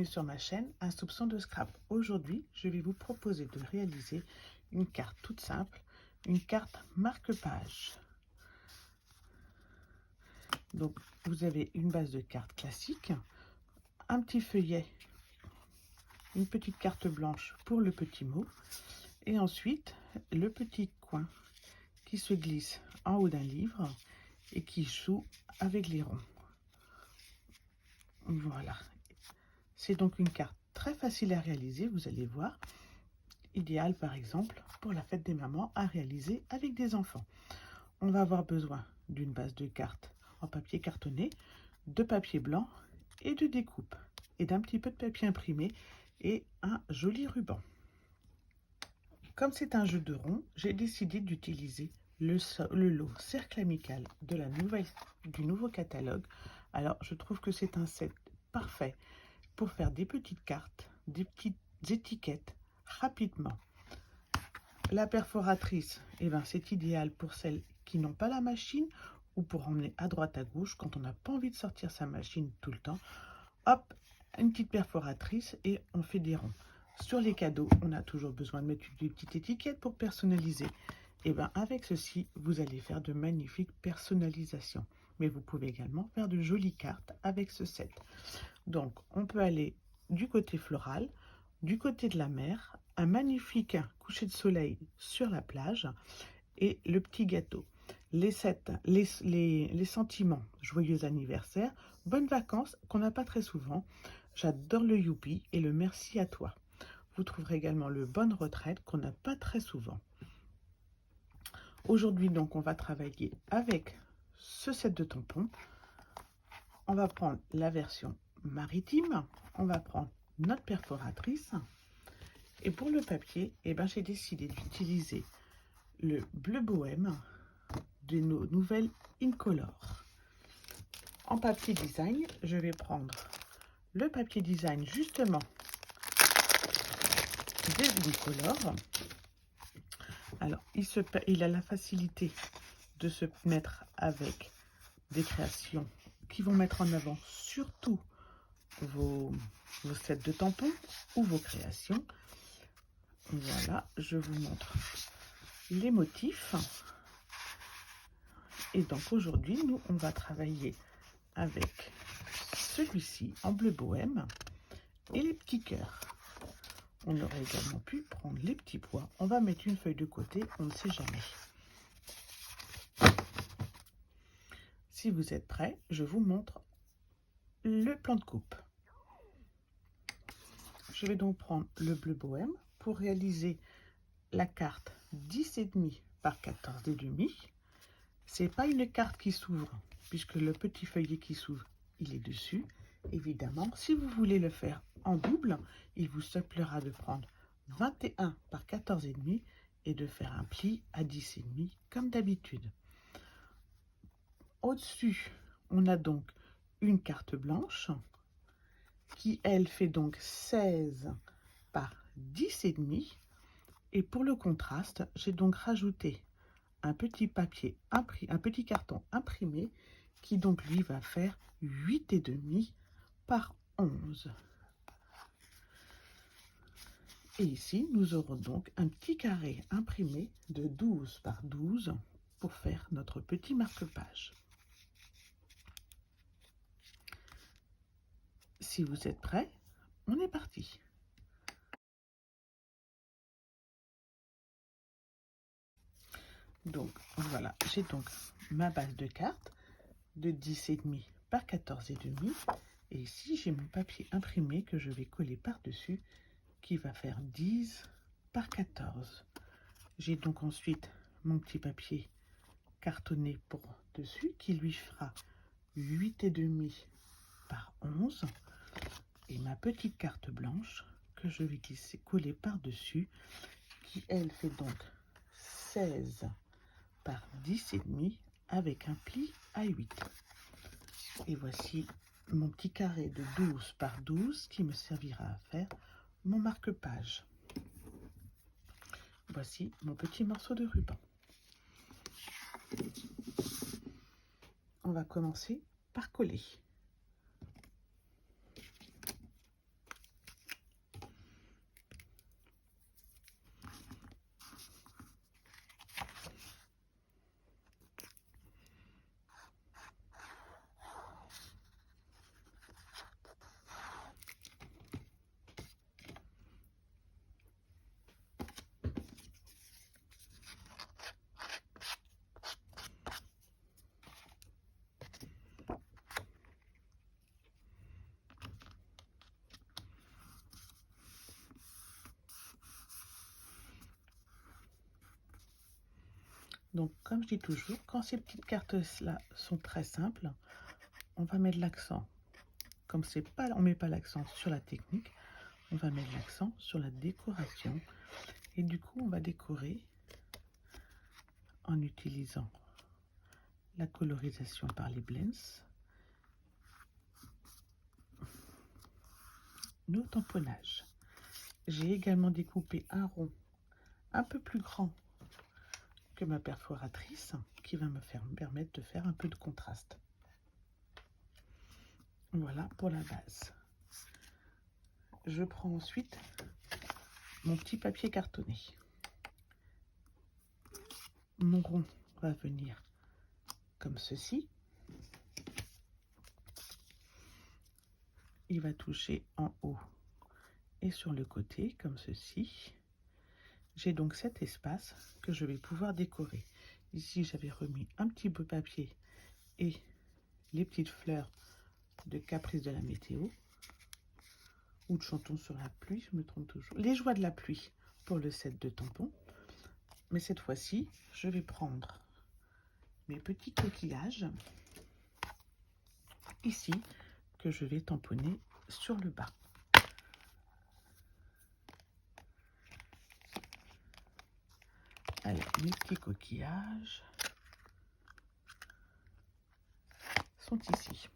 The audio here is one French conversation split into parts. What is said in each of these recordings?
bienvenue sur ma chaîne Un soupçon de scrap. Aujourd'hui, je vais vous proposer de réaliser une carte toute simple, une carte marque-page. Donc, vous avez une base de cartes classique, un petit feuillet, une petite carte blanche pour le petit mot, et ensuite le petit coin qui se glisse en haut d'un livre et qui joue avec les ronds. Voilà. C'est donc une carte très facile à réaliser, vous allez voir. Idéal par exemple pour la fête des mamans à réaliser avec des enfants. On va avoir besoin d'une base de cartes en papier cartonné, de papier blanc et de découpe, et d'un petit peu de papier imprimé et un joli ruban. Comme c'est un jeu de rond, j'ai décidé d'utiliser le lot Cercle Amical du nouveau catalogue. Alors je trouve que c'est un set parfait pour faire des petites cartes, des petites étiquettes rapidement. La perforatrice, c'est idéal pour celles qui n'ont pas la machine ou pour emmener à droite à gauche quand on n'a pas envie de sortir sa machine tout le temps. Hop, une petite perforatrice et on fait des ronds. Sur les cadeaux, on a toujours besoin de mettre des petites étiquettes pour personnaliser. Avec ceci, vous allez faire de magnifiques personnalisations. Mais vous pouvez également faire de jolies cartes avec ce set. Donc, on peut aller du côté floral, du côté de la mer, un magnifique coucher de soleil sur la plage et le petit gâteau. Les sentiments, joyeux anniversaire, bonnes vacances qu'on n'a pas très souvent, j'adore le youpi et le merci à toi. Vous trouverez également le bonne retraite qu'on n'a pas très souvent. Aujourd'hui donc on va travailler avec ce set de tampons. On va prendre la version maritime, on va prendre notre perforatrice et pour le papier, j'ai décidé d'utiliser le bleu bohème de nos nouvelles Incolor. En papier design, je vais prendre le papier design justement des Incolor. Alors, il a la facilité de se mettre avec des créations qui vont mettre en avant surtout vos sets de tampons ou vos créations. Voilà, je vous montre les motifs. Et donc aujourd'hui, nous, on va travailler avec celui-ci en bleu bohème et les petits cœurs. On aurait également pu prendre les petits pois. On va mettre une feuille de côté, on ne sait jamais. Si vous êtes prêts, je vous montre le plan de coupe. Je vais donc prendre le bleu bohème pour réaliser la carte 10,5 par 14,5. C'est pas une carte qui s'ouvre, puisque le petit feuillet qui s'ouvre, il est dessus. Évidemment, si vous voulez le faire en double, il vous suffira de prendre 21 par 14,5 et de faire un pli à 10,5 comme d'habitude. Au-dessus, on a donc une carte blanche qui, elle, fait donc 16 par 10,5. Et pour le contraste, j'ai donc rajouté un petit papier, un petit carton imprimé qui donc lui va faire 8,5 par 11. Et ici, nous aurons donc un petit carré imprimé de 12 par 12 pour faire notre petit marque-page. Si vous êtes prêts, on est parti. Donc voilà, j'ai donc ma base de cartes de 10,5 par 14,5 et ici j'ai mon papier imprimé que je vais coller par-dessus qui va faire 10 par 14. J'ai donc ensuite mon petit papier cartonné pour dessus qui lui fera 8,5 par 11 et ma petite carte blanche que je vais glisser coller par-dessus qui elle fait donc 16 par 10,5 avec un pli à 8. Et voici mon petit carré de 12 par 12 qui me servira à faire mon marque-page. Voici mon petit morceau de ruban. On va commencer par coller. Donc, comme je dis toujours, quand ces petites cartes-là sont très simples, on va mettre l'accent, comme c'est pas, on met pas l'accent sur la technique, on va mettre l'accent sur la décoration. Et du coup, on va décorer en utilisant la colorisation par les blends, nos tamponnages. J'ai également découpé un rond un peu plus grand que ma perforatrice qui va me permettre de faire un peu de contraste. Voilà pour la base. Je prends ensuite mon petit papier cartonné. Mon rond va venir comme ceci. Il va toucher en haut et sur le côté comme ceci. J'ai donc cet espace que je vais pouvoir décorer. Ici, j'avais remis un petit bout de papier et les petites fleurs de Caprice de la météo ou de Chantons sur la pluie, je me trompe toujours. Les joies de la pluie pour le set de tampons. Mais cette fois-ci, je vais prendre mes petits coquillages ici que je vais tamponner sur le bas. Alors, mes petits coquillages sont ici.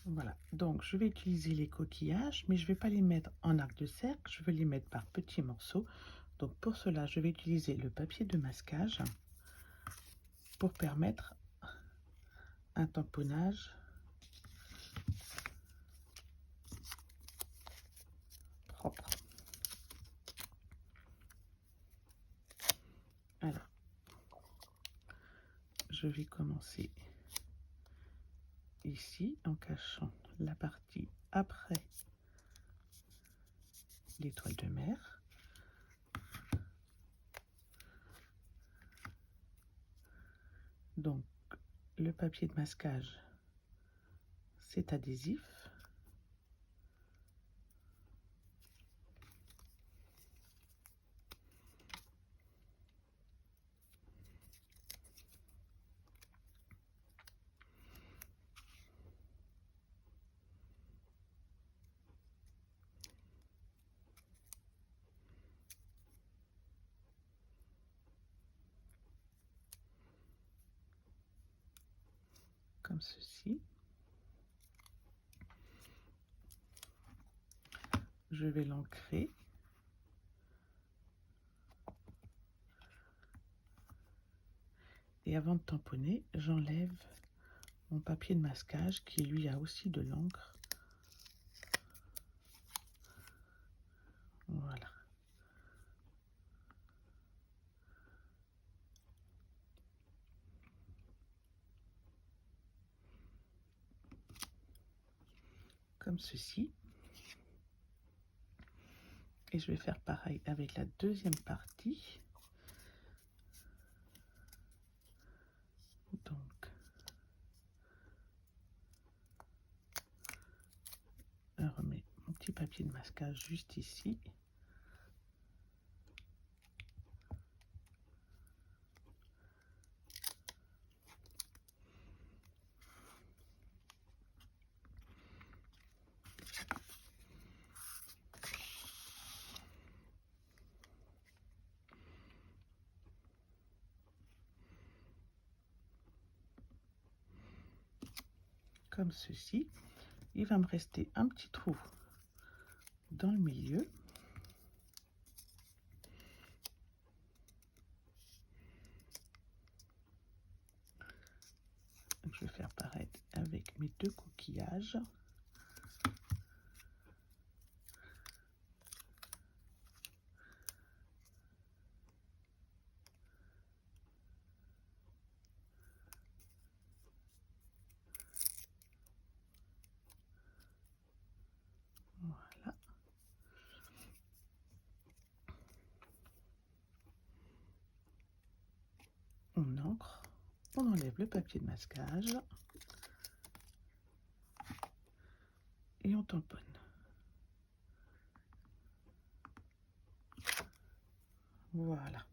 Voilà, donc je vais utiliser les coquillages, mais je ne vais pas les mettre en arc de cercle, je vais les mettre par petits morceaux. Donc pour cela, je vais utiliser le papier de masquage pour permettre un tamponnage propre. Alors, je vais commencer ici en cachant la partie après l'étoile de mer. Donc, le papier de masquage, c'est adhésif. Comme ceci. Je vais l'ancrer. Et avant de tamponner, j'enlève mon papier de masquage qui lui a aussi de l'encre. Voilà. Comme ceci. Et je vais faire pareil avec la deuxième partie. Donc, je remets mon petit papier de masquage juste ici. Comme ceci. Il va me rester un petit trou dans le milieu. Donc, je vais faire pareil avec mes deux coquillages. Voilà. On encre, on enlève le papier de masquage et on tamponne. Voilà.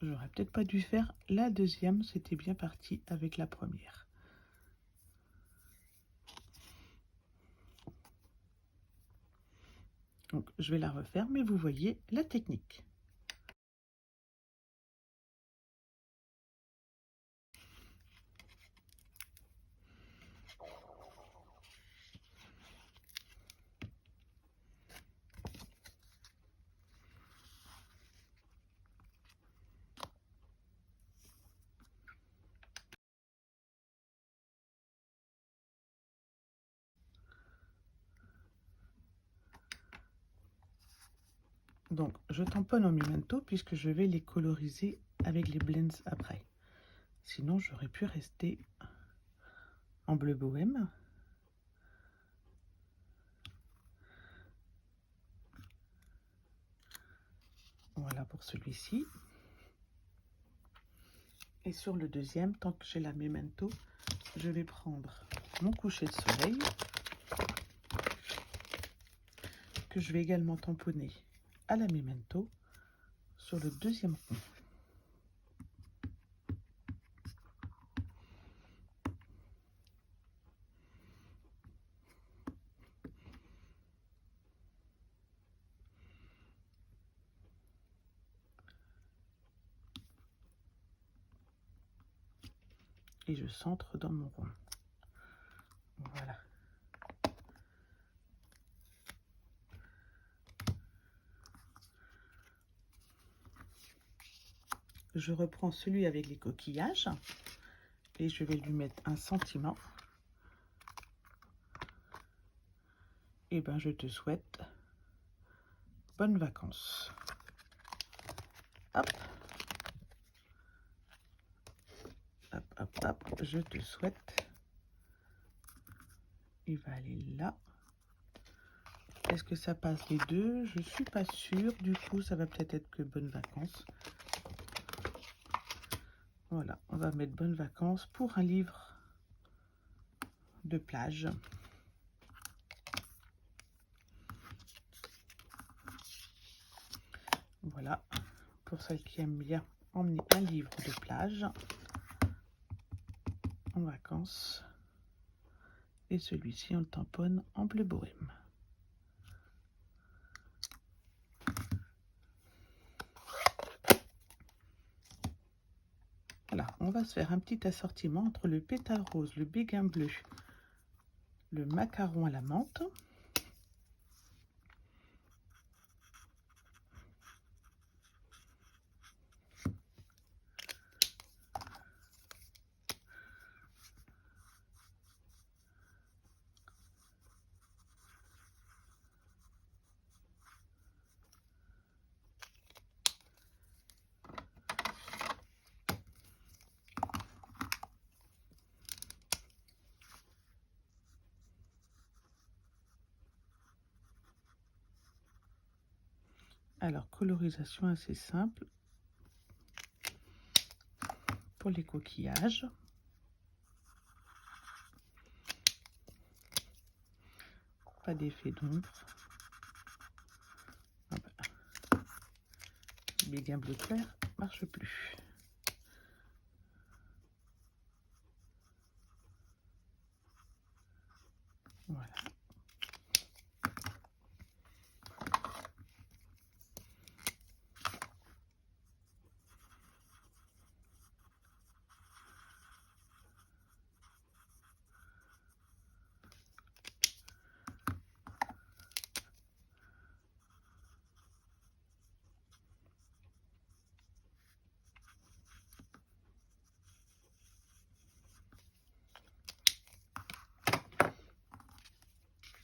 J'aurais peut-être pas dû faire la deuxième, c'était bien parti avec la première. Donc je vais la refaire, mais vous voyez la technique. Donc je tamponne en memento puisque je vais les coloriser avec les blends après. Sinon j'aurais pu rester en bleu bohème. Voilà pour celui-ci. Et sur le deuxième, tant que j'ai la memento, je vais prendre mon coucher de soleil que je vais également tamponner à la memento sur le deuxième rond. Et je centre dans mon rond. Voilà. Je reprends celui avec les coquillages et je vais lui mettre un sentiment. Et ben je te souhaite bonnes vacances. Hop. Hop, hop, hop. Je te souhaite. Il va aller là. Est-ce que ça passe les deux? Je suis pas sûre. Du coup, ça va peut-être être que bonnes vacances. Voilà, on va mettre bonnes vacances pour un livre de plage. Voilà, pour celles qui aiment bien emmener un livre de plage en vacances. Et celui-ci, on le tamponne en bleu bohème. Voilà, on va se faire un petit assortiment entre le pétale rose, le béguin bleu, le macaron à la menthe. Alors, colorisation assez simple pour les coquillages. Pas d'effet d'ombre. Ah bah, le béguin bleu clair marche plus. Voilà.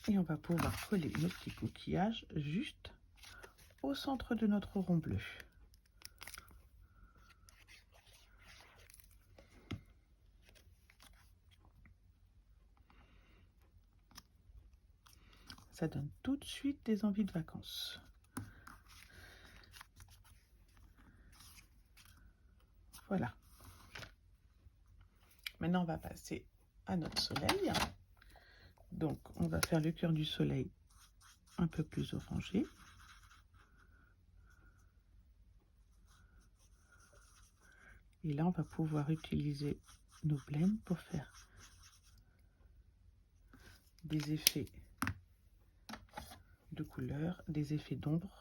Et on va pouvoir coller nos petits coquillages juste au centre de notre rond bleu. Ça donne tout de suite des envies de vacances. Voilà. Maintenant, on va passer à notre soleil. Donc, on va faire le cœur du soleil un peu plus orangé. Et là, on va pouvoir utiliser nos blends pour faire des effets de couleur, des effets d'ombre.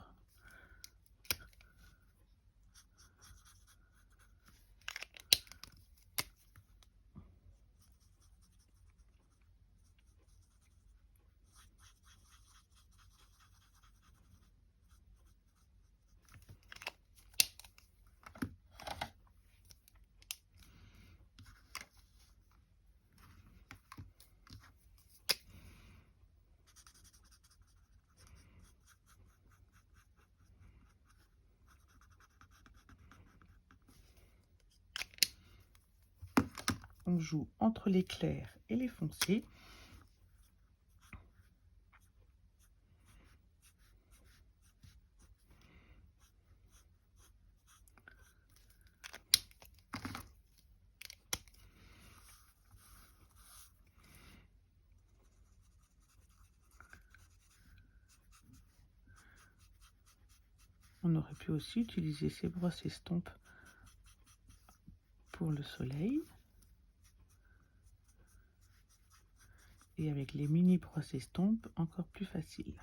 On joue entre les clairs et les foncés. On aurait pu aussi utiliser ces brosses estampes pour le soleil. Et avec les mini brosses estampes, encore plus facile.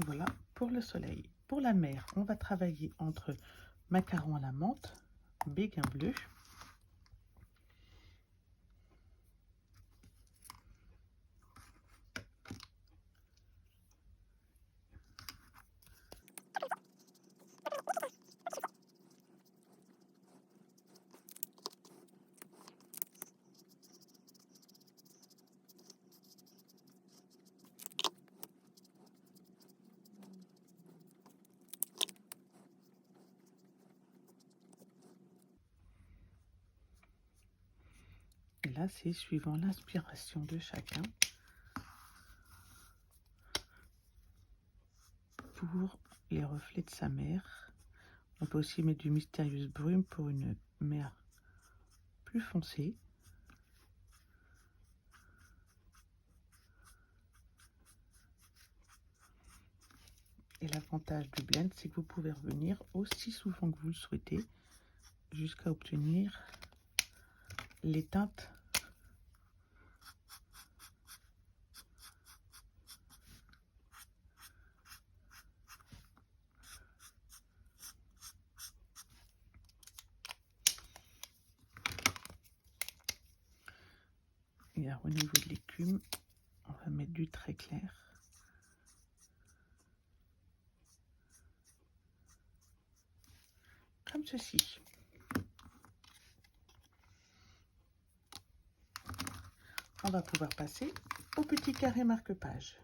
Voilà pour le soleil. Pour la mer, on va travailler entre macaron à la menthe, béguin bleu, et là c'est suivant l'inspiration de chacun pour les reflets de sa mer. On peut aussi mettre du mystérieuse brume pour une mer plus foncée. Et l'avantage du blend, c'est que vous pouvez revenir aussi souvent que vous le souhaitez jusqu'à obtenir les teintes et alors, au niveau de l'écume, on va mettre du très clair. Comme ceci. On va pouvoir passer au petit carré marque-page.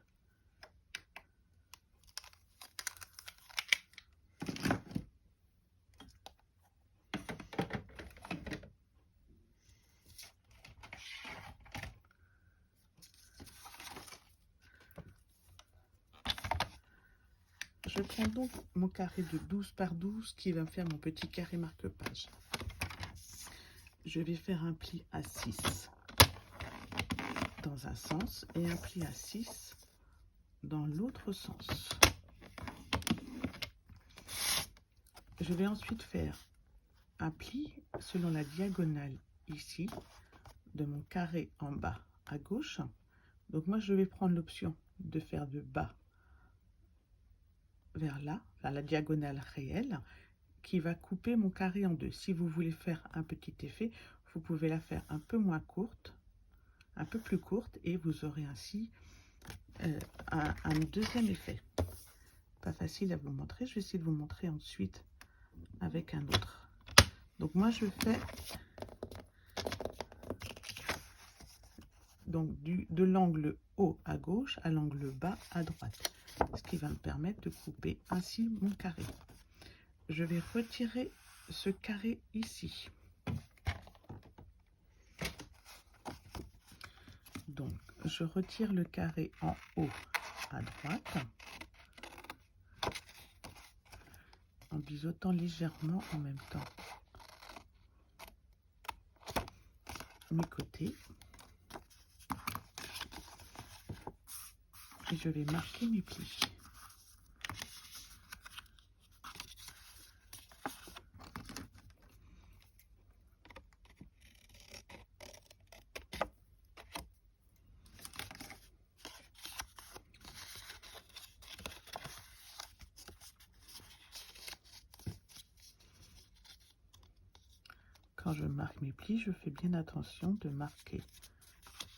Je prends donc mon carré de 12 par 12 qui va me faire mon petit carré marque-page. Je vais faire un pli à 6 dans un sens et un pli à 6 dans l'autre sens. Je vais ensuite faire un pli selon la diagonale ici de mon carré en bas à gauche. Donc moi je vais prendre l'option de faire de bas vers là, la diagonale réelle, qui va couper mon carré en deux. Si vous voulez faire un petit effet, vous pouvez la faire un peu moins courte, un peu plus courte, et vous aurez ainsi un deuxième effet. Pas facile à vous montrer, je vais essayer de vous montrer ensuite avec un autre. Donc moi je fais donc de l'angle haut à gauche à l'angle bas à droite. ce qui va me permettre de couper ainsi mon carré. Je vais retirer ce carré ici. Donc, je retire le carré en haut à droite, en biseautant légèrement en même temps mes côtés. Et je vais marquer mes plis. Quand je marque mes plis, je fais bien attention de marquer,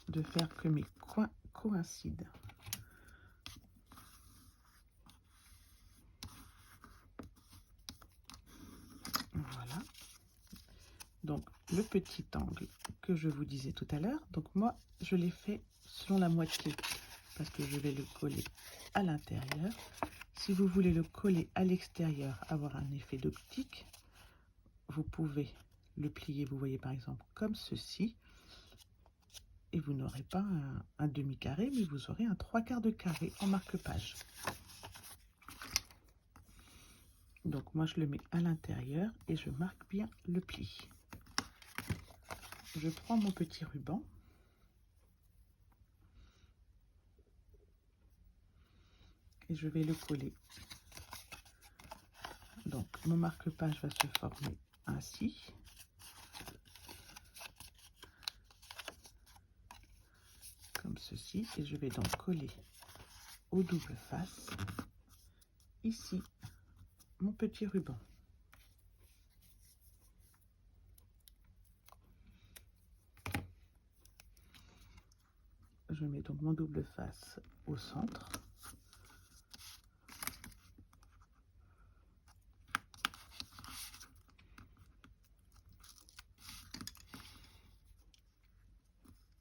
de faire que mes coins coïncident. Voilà. Donc le petit angle que je vous disais tout à l'heure, donc moi je l'ai fait selon la moitié parce que je vais le coller à l'intérieur. Si vous voulez le coller à l'extérieur, avoir un effet d'optique, vous pouvez le plier, vous voyez par exemple comme ceci, et vous n'aurez pas un demi-carré, mais vous aurez un 3/4 de carré en marque-page. Donc moi je le mets à l'intérieur et je marque bien le pli. Je prends mon petit ruban et je vais le coller. Donc mon marque-page va se former ainsi. Comme ceci, et je vais donc coller au double face ici mon petit ruban. Je mets donc mon double face au centre.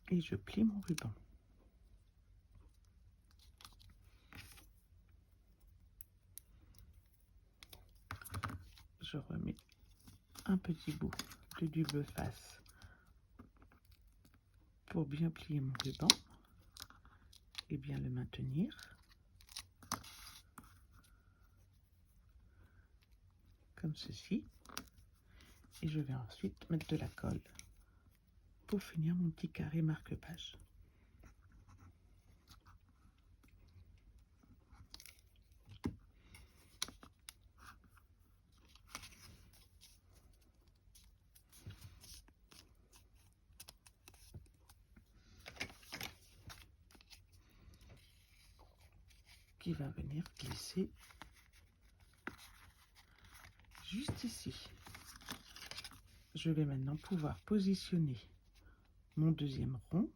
Et je plie mon ruban. Je remets un petit bout de double face pour bien plier mon ruban et bien le maintenir. Comme ceci. Et je vais ensuite mettre de la colle pour finir mon petit carré marque-page. Qui va venir glisser juste ici. Je vais maintenant pouvoir positionner mon deuxième rond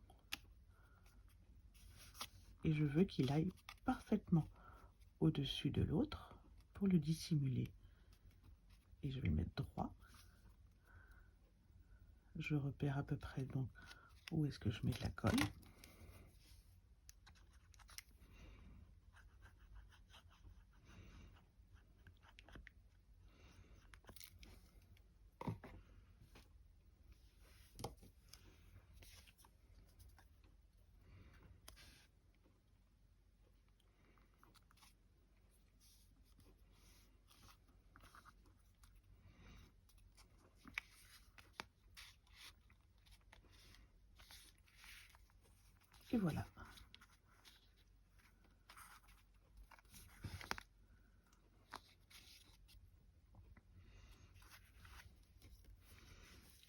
et je veux qu'il aille parfaitement au-dessus de l'autre pour le dissimuler. Et je vais le mettre droit. Je repère à peu près donc où est-ce que je mets de la colle. Et voilà.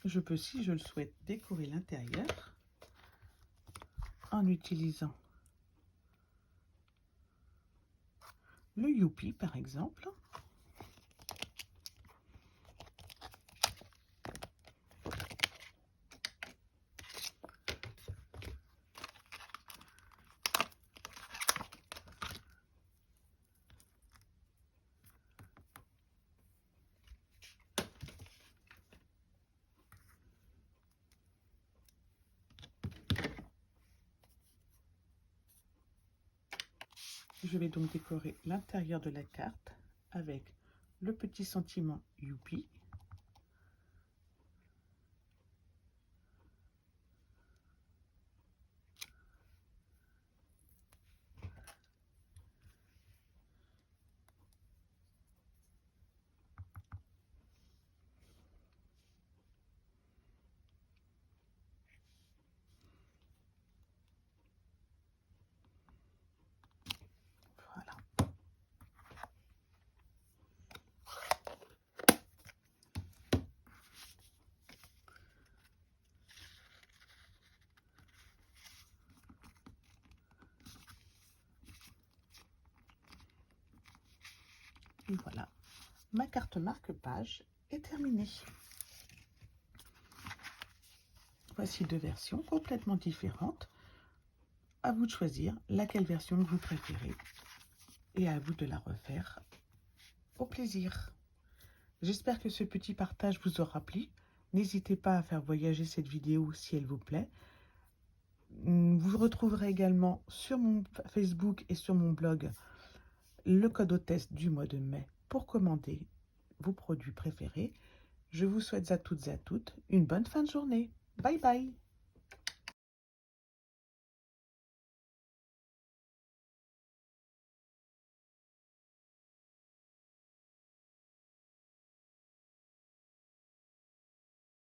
Je peux, si je le souhaite, décorer l'intérieur en utilisant le youpi par exemple. Je vais donc décorer l'intérieur de la carte avec le petit sentiment Youpi. Voilà. Et voilà, ma carte marque-page est terminée. Voici deux versions complètement différentes. À vous de choisir laquelle version vous préférez et à vous de la refaire au plaisir. J'espère que ce petit partage vous aura plu. N'hésitez pas à faire voyager cette vidéo si elle vous plaît. Vous retrouverez également sur mon Facebook et sur mon blog le code au test du mois de mai pour commander vos produits préférés. Je vous souhaite à toutes et à toutes une bonne fin de journée. Bye bye!